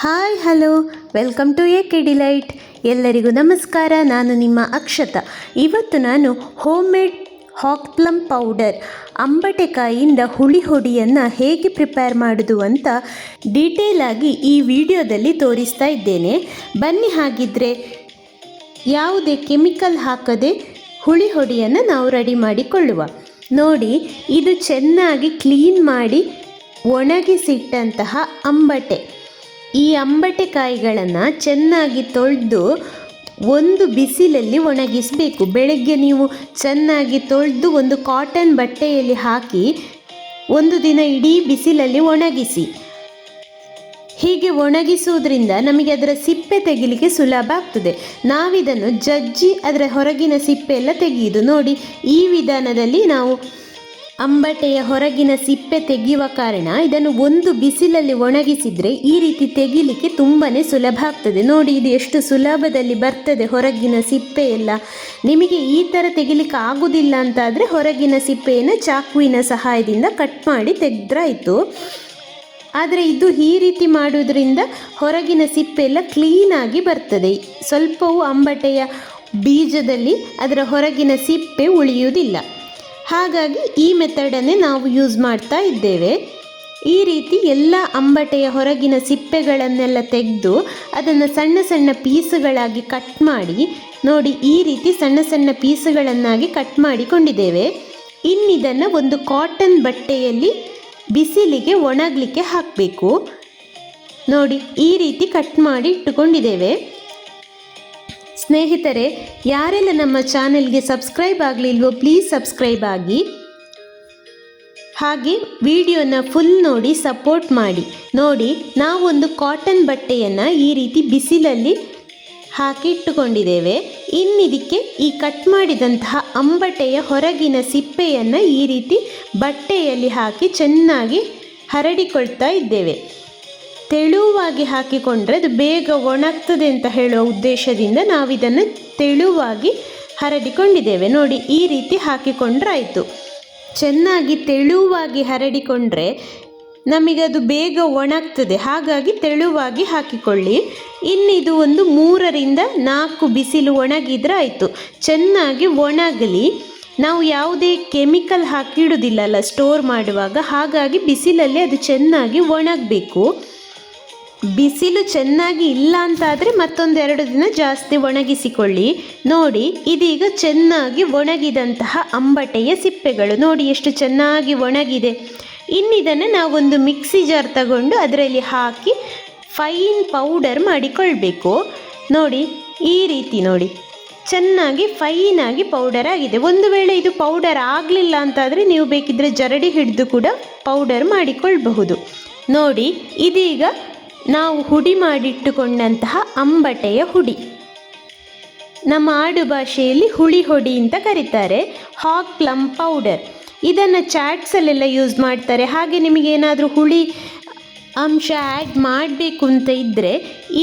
Hi hello welcome to A K delight. ಎಲ್ಲರಿಗೂ ನಮಸ್ಕಾರ. ನಾನು ನಿಮ್ಮ ಅಕ್ಷತಾ. ಇವತ್ತು ನಾನು home made hog plum powder ಅಂಬಟೆಕಾಯಿಯಿಂದ ಹುಳಿ ಹೊಡಿಯನ್ನು ಹೇಗೆ ಪ್ರಿಪೇರ್ ಮಾಡೋದು ಅಂತ ಡೀಟೇಲ್ ಆಗಿ ಈ ವಿಡಿಯೋದಲ್ಲಿ ತೋರಿಸ್ತಾ ಇದ್ದೇನೆ. ಬನ್ನಿ ಹಾಗಿದ್ರೆ ಯಾವುದೇ ಕೆಮಿಕಲ್ ಹಾಕದೆ ಹುಳಿ ಹೊಡಿಯನ್ನು ನಾವು ರೆಡಿ ಮಾಡಿಕೊಳ್ಳುವ. ನೋಡಿ, ಇದು ಚೆನ್ನಾಗಿ ಕ್ಲೀನ್ ಮಾಡಿ ಒಣಗಿಸಿಟ್ಟಂತಹ ಅಂಬಟೆ. ಈ ಅಂಬಟೆಕಾಯಿಗಳನ್ನು ಚೆನ್ನಾಗಿ ತೊಳೆದು ಒಂದು ಬಿಸಿಲಲ್ಲಿ ಒಣಗಿಸಬೇಕು. ಬೆಳಗ್ಗೆ ನೀವು ಚೆನ್ನಾಗಿ ತೊಳೆದು ಒಂದು ಕಾಟನ್ ಬಟ್ಟೆಯಲ್ಲಿ ಹಾಕಿ ಒಂದು ದಿನ ಇಡೀ ಬಿಸಿಲಲ್ಲಿ ಒಣಗಿಸಿ. ಹೀಗೆ ಒಣಗಿಸುವುದರಿಂದ ನಮಗೆ ಅದರ ಸಿಪ್ಪೆ ತೆಗಿಲಿಕ್ಕೆ ಸುಲಭ ಆಗ್ತದೆ. ನಾವಿದನ್ನು ಜಜ್ಜಿ ಅದರ ಹೊರಗಿನ ಸಿಪ್ಪೆ ಎಲ್ಲ ತೆಗೆಯುವುದು. ನೋಡಿ, ಈ ವಿಧಾನದಲ್ಲಿ ನಾವು ಅಂಬಟೆಯ ಹೊರಗಿನ ಸಿಪ್ಪೆ ತೆಗೆಯುವ ಕಾರಣ ಇದನ್ನು ಒಂದು ಬಿಸಿಲಲ್ಲಿ ಒಣಗಿಸಿದರೆ ಈ ರೀತಿ ತೆಗಿಲಿಕ್ಕೆ ತುಂಬಾ ಸುಲಭ ಆಗ್ತದೆ. ನೋಡಿ, ಇದು ಎಷ್ಟು ಸುಲಭದಲ್ಲಿ ಬರ್ತದೆ ಹೊರಗಿನ ಸಿಪ್ಪೆ ಎಲ್ಲ. ನಿಮಗೆ ಈ ಥರ ತೆಗಿಲಿಕ್ಕೆ ಆಗುವುದಿಲ್ಲ ಅಂತಾದರೆ ಹೊರಗಿನ ಸಿಪ್ಪೆಯನ್ನು ಚಾಕುವಿನ ಸಹಾಯದಿಂದ ಕಟ್ ಮಾಡಿ ತೆಗೆದ್ರಾಯಿತು. ಆದರೆ ಇದು ಈ ರೀತಿ ಮಾಡೋದ್ರಿಂದ ಹೊರಗಿನ ಸಿಪ್ಪೆ ಎಲ್ಲ ಕ್ಲೀನಾಗಿ ಬರ್ತದೆ. ಸ್ವಲ್ಪವೂ ಅಂಬಟೆಯ ಬೀಜದಲ್ಲಿ ಅದರ ಹೊರಗಿನ ಸಿಪ್ಪೆ ಉಳಿಯುವುದಿಲ್ಲ. ಹಾಗಾಗಿ ಈ ಮೆಥಡನ್ನೇ ನಾವು ಯೂಸ್ ಮಾಡ್ತಾ ಇದ್ದೇವೆ. ಈ ರೀತಿ ಎಲ್ಲ ಅಂಬಟೆಯ ಹೊರಗಿನ ಸಿಪ್ಪೆಗಳನ್ನೆಲ್ಲ ತೆಗೆದು ಅದನ್ನು ಸಣ್ಣ ಸಣ್ಣ ಪೀಸುಗಳಾಗಿ ಕಟ್ ಮಾಡಿ, ನೋಡಿ ಈ ರೀತಿ ಸಣ್ಣ ಸಣ್ಣ ಪೀಸುಗಳನ್ನಾಗಿ ಕಟ್ ಮಾಡಿಕೊಂಡಿದ್ದೇವೆ. ಇನ್ನಿದನ್ನು ಒಂದು ಕಾಟನ್ ಬಟ್ಟೆಯಲ್ಲಿ ಬಿಸಿಲಿಗೆ ಒಣಗಲಿಕ್ಕೆ ಹಾಕಬೇಕು. ನೋಡಿ, ಈ ರೀತಿ ಕಟ್ ಮಾಡಿ ಇಟ್ಟುಕೊಂಡಿದ್ದೇವೆ. ಸ್ನೇಹಿತರೆ, ಯಾರೆಲ್ಲ ನಮ್ಮ ಚಾನೆಲ್ಗೆ ಸಬ್ಸ್ಕ್ರೈಬ್ ಆಗಲಿಲ್ವೋ ಪ್ಲೀಸ್ ಸಬ್ಸ್ಕ್ರೈಬ್ ಆಗಿ, ಹಾಗೆ ವಿಡಿಯೋನ ಫುಲ್ ನೋಡಿ ಸಪೋರ್ಟ್ ಮಾಡಿ. ನೋಡಿ, ನಾವೊಂದು ಕಾಟನ್ ಬಟ್ಟೆಯನ್ನು ಈ ರೀತಿ ಬಿಸಿಲಲ್ಲಿ ಹಾಕಿ ಇಟ್ಟುಕೊಂಡಿದ್ದೇವೆ. ಇನ್ನಿದಕ್ಕೆ ಈ ಕಟ್ ಮಾಡಿದಂತಹ ಅಂಬಟೆಯ ಹೊರಗಿನ ಸಿಪ್ಪೆಯನ್ನು ಈ ರೀತಿ ಬಟ್ಟೆಯಲ್ಲಿ ಹಾಕಿ ಚೆನ್ನಾಗಿ ಹರಡಿಕೊಳ್ತಾ ಇದ್ದೇವೆ. ತೆಳುವಾಗಿ ಹಾಕಿಕೊಂಡ್ರೆ ಅದು ಬೇಗ ಒಣಗ್ತದೆ ಅಂತ ಹೇಳುವ ಉದ್ದೇಶದಿಂದ ನಾವಿದನ್ನು ತೆಳುವಾಗಿ ಹರಡಿಕೊಂಡಿದ್ದೇವೆ. ನೋಡಿ, ಈ ರೀತಿ ಹಾಕಿಕೊಂಡ್ರಾಯಿತು. ಚೆನ್ನಾಗಿ ತೆಳುವಾಗಿ ಹರಡಿಕೊಂಡ್ರೆ ನಮಗದು ಬೇಗ ಒಣಗ್ತದೆ. ಹಾಗಾಗಿ ತೆಳುವಾಗಿ ಹಾಕಿಕೊಳ್ಳಿ. ಇನ್ನಿದು ಒಂದು 3ರಿಂದ 4 ಬಿಸಿಲು ಒಣಗಿದ್ರೆ ಆಯಿತು. ಚೆನ್ನಾಗಿ ಒಣಗಲಿ. ನಾವು ಯಾವುದೇ ಕೆಮಿಕಲ್ ಹಾಕಿಡುವುದಿಲ್ಲಲ್ಲ ಸ್ಟೋರ್ ಮಾಡುವಾಗ, ಹಾಗಾಗಿ ಬಿಸಿಲಲ್ಲಿ ಅದು ಚೆನ್ನಾಗಿ ಒಣಗಬೇಕು. ಬಿಸಿಲು ಚೆನ್ನಾಗಿ ಇಲ್ಲ ಅಂತಾದರೆ ಮತ್ತೊಂದೆರಡು ದಿನ ಜಾಸ್ತಿ ಒಣಗಿಸಿಕೊಳ್ಳಿ. ನೋಡಿ, ಇದೀಗ ಚೆನ್ನಾಗಿ ಒಣಗಿದಂತಹ ಅಂಬಟೆಯ ಸಿಪ್ಪೆಗಳು ನೋಡಿ ಎಷ್ಟು ಚೆನ್ನಾಗಿ ಒಣಗಿದೆ. ಇನ್ನಿದನ್ನು ನಾವೊಂದು ಮಿಕ್ಸಿ ಜಾರ್ ತಗೊಂಡು ಅದರಲ್ಲಿ ಹಾಕಿ ಫೈನ್ ಪೌಡರ್ ಮಾಡಿಕೊಳ್ಬೇಕು. ನೋಡಿ, ಈ ರೀತಿ ನೋಡಿ ಚೆನ್ನಾಗಿ ಫೈನಾಗಿ ಪೌಡರ್ ಆಗಿದೆ. ಒಂದು ವೇಳೆ ಇದು ಪೌಡರ್ ಆಗಲಿಲ್ಲ ಅಂತಾದರೆ ನೀವು ಬೇಕಿದ್ದರೆ ಜರಡಿ ಹಿಡಿದು ಕೂಡ ಪೌಡರ್ ಮಾಡಿಕೊಳ್ಳಬಹುದು. ನೋಡಿ, ಇದೀಗ ನಾವು ಹುಡಿ ಮಾಡಿಟ್ಟುಕೊಂಡಂತಹ ಅಂಬಟೆಯ ಹುಡಿ, ನಮ್ಮ ಆಡು ಭಾಷೆಯಲ್ಲಿ ಹುಳಿ ಹೊಡಿ ಅಂತ ಕರೀತಾರೆ. ಹಾಕ್ ಪ್ಲಮ್ ಪೌಡರ್ ಇದನ್ನು ಚಾಟ್ಸಲ್ಲೆಲ್ಲ ಯೂಸ್ ಮಾಡ್ತಾರೆ. ಹಾಗೆ ನಿಮಗೇನಾದರೂ ಹುಳಿ ಅಂಶ ಆ್ಯಡ್ ಮಾಡಬೇಕು ಅಂತ ಇದ್ದರೆ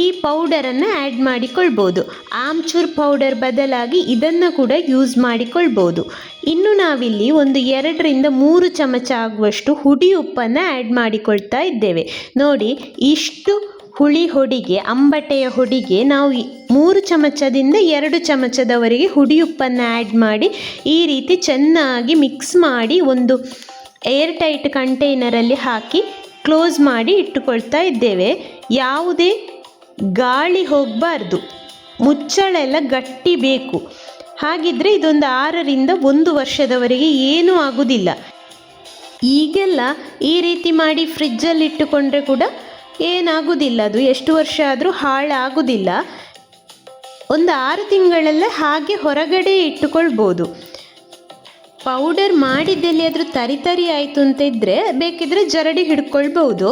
ಈ ಪೌಡರನ್ನು ಆ್ಯಡ್ ಮಾಡಿಕೊಳ್ಬೋದು. ಆಮ್ಚೂರ್ ಪೌಡರ್ ಬದಲಾಗಿ ಇದನ್ನು ಕೂಡ ಯೂಸ್ ಮಾಡಿಕೊಳ್ಬೋದು. ಇನ್ನು ನಾವಿಲ್ಲಿ ಒಂದು 2ರಿಂದ 3 ಚಮಚ ಆಗುವಷ್ಟು ಹುಡಿ ಉಪ್ಪನ್ನು ಆ್ಯಡ್ ಮಾಡಿಕೊಳ್ತಾ ಇದ್ದೇವೆ. ನೋಡಿ, ಇಷ್ಟು ಹುಳಿ ಹೊಡಿಗೆ, ಅಂಬಟೆಯ ಹೊಡಿಗೆ ನಾವು 3 ಚಮಚದಿಂದ 2 ಚಮಚದವರೆಗೆ ಹುಡಿ ಉಪ್ಪನ್ನು ಆ್ಯಡ್ ಮಾಡಿ ಈ ರೀತಿ ಚೆನ್ನಾಗಿ ಮಿಕ್ಸ್ ಮಾಡಿ ಒಂದು ಏರ್ ಟೈಟ್ ಕಂಟೈನರಲ್ಲಿ ಹಾಕಿ ಕ್ಲೋಸ್ ಮಾಡಿ ಇಟ್ಟುಕೊಳ್ತಾ ಇದ್ದೇವೆ. ಯಾವುದೇ ಗಾಳಿ ಹೋಗಬಾರ್ದು, ಮುಚ್ಚಳ ಎಲ್ಲ ಗಟ್ಟಿ ಬೇಕು. ಹಾಗಿದ್ರೆ ಇದೊಂದು 6ರಿಂದ 1 ವರ್ಷದವರೆಗೆ ಏನೂ ಆಗುವುದಿಲ್ಲ. ಈಗೆಲ್ಲ ಈ ರೀತಿ ಮಾಡಿ ಫ್ರಿಜ್ಜಲ್ಲಿ ಇಟ್ಟುಕೊಂಡ್ರೆ ಕೂಡ ಏನಾಗುವುದಿಲ್ಲ, ಅದು ಎಷ್ಟು ವರ್ಷ ಆದರೂ ಹಾಳಾಗುವುದಿಲ್ಲ. ಒಂದು 6 ತಿಂಗಳೆಲ್ಲ ಹಾಗೆ ಹೊರಗಡೆ ಇಟ್ಟುಕೊಳ್ಬೋದು. ಪೌಡರ್ ಮಾಡಿದ್ದಲ್ಲಿ ಆದರೂ ತರಿ ಆಯಿತು ಅಂತ ಇದ್ದರೆ ಬೇಕಿದ್ದರೆ ಜರಡಿ ಹಿಡ್ಕೊಳ್ಬೋದು.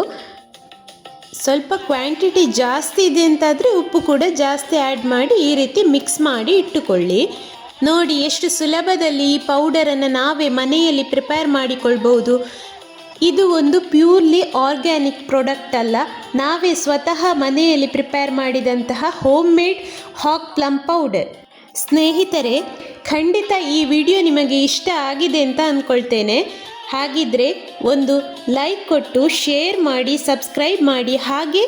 ಸ್ವಲ್ಪ ಕ್ವಾಂಟಿಟಿ ಜಾಸ್ತಿ ಇದೆ ಅಂತಾದರೆ ಉಪ್ಪು ಕೂಡ ಜಾಸ್ತಿ ಆ್ಯಡ್ ಮಾಡಿ ಈ ರೀತಿ ಮಿಕ್ಸ್ ಮಾಡಿ ಇಟ್ಟುಕೊಳ್ಳಿ. ನೋಡಿ, ಎಷ್ಟು ಸುಲಭದಲ್ಲಿ ಈ ಪೌಡರನ್ನು ನಾವೇ ಮನೆಯಲ್ಲಿ ಪ್ರಿಪೇರ್ ಮಾಡಿಕೊಳ್ಬೋದು. ಇದು ಒಂದು ಪ್ಯೂರ್ಲಿ ಆರ್ಗ್ಯಾನಿಕ್ ಪ್ರಾಡಕ್ಟ್ ಅಲ್ಲ, ನಾವೇ ಸ್ವತಃ ಮನೆಯಲ್ಲಿ ಪ್ರಿಪೇರ್ ಮಾಡಿದಂತಹ home made hog plum powder. ಸ್ನೇಹಿತರೆ, ಖಂಡಿತ ಈ ವಿಡಿಯೋ ನಿಮಗೆ ಇಷ್ಟ ಆಗಿದೆ ಅಂತ ಅಂದ್ಕೊಳ್ತೇನೆ. ಹಾಗಿದ್ರೆ ಒಂದು ಲೈಕ್ ಕೊಟ್ಟು ಶೇರ್ ಮಾಡಿ, ಸಬ್ಸ್ಕ್ರೈಬ್ ಮಾಡಿ, ಹಾಗೆ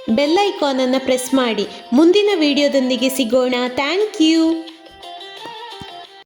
ಬೆಲ್ ಐಕಾನನ್ನು ಪ್ರೆಸ್ ಮಾಡಿ. ಮುಂದಿನ ವಿಡಿಯೋದೊಂದಿಗೆ ಸಿಗೋಣ. Thank you.